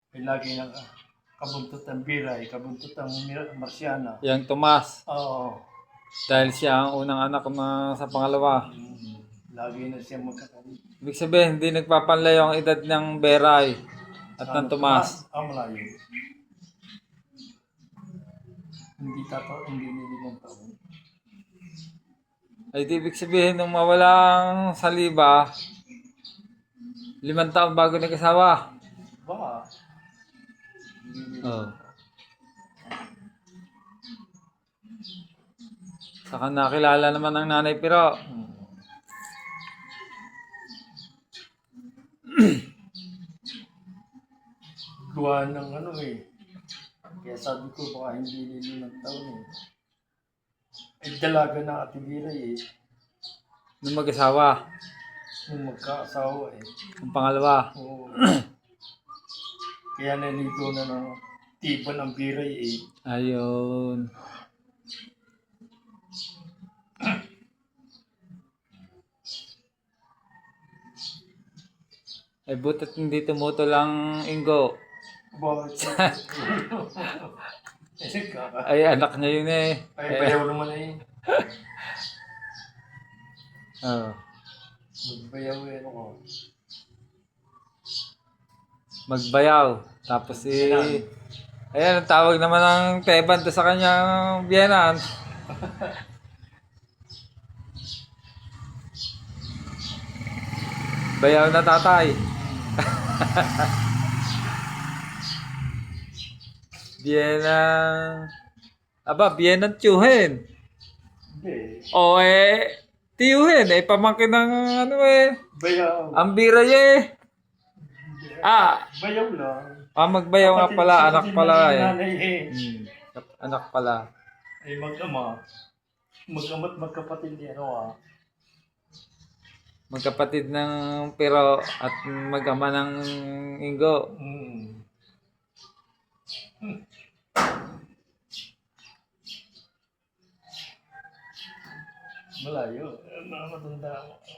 Ay lagi ng kabuntot ang biray, kabuntot ang marsyana. Yang Tomas. Oo. Dahil siya ang unang anak na sa pangalawa. Lagi na siya magkakalit. Ibig sabihin, hindi nagpapanlayo ang edad ng Beray at ng Tomas. Malayo. Hindi nilimang taon. Ay di ibig sabihin, nung mawalang saliba, 5 taon bago nag-asawa. Ba? Hindi Oh. Saka nakilala naman ang nanay pero gawa ng ano eh. Kaya sabi ko baka hindi nilimang taon eh. Ay dalaga na Ate Biray eh. nung mag-asawa, Nung magkaasawa eh. ang pangalawa. Oo. Kaya nalito na ng tipan ng biray eh. Ayun. Ay butit hindi tumutol ang Ingo. Bakit? Ay anak niya yun eh. Ay bayaw naman eh. Oh. Magbayaw eh ako. Magbayaw. Tapos ayan, ang tawag naman ng Teban to sa kanyang biyenan. Bayaw na tatay. Biyena. Aba, biyenan tiyuhin. Hindi. O tiyuhin. Pamangkin ng ano Bayaw. Ang bira eh. Bayaw lang. Magbayaw nga pala. Anak pala eh. Nanay eh. Anak pala. Ay mag-ama. Mag-ama't magkapatid yan o Magkapatid ng pero at mag-ama ng Ingo. Malayo. Matanda ako.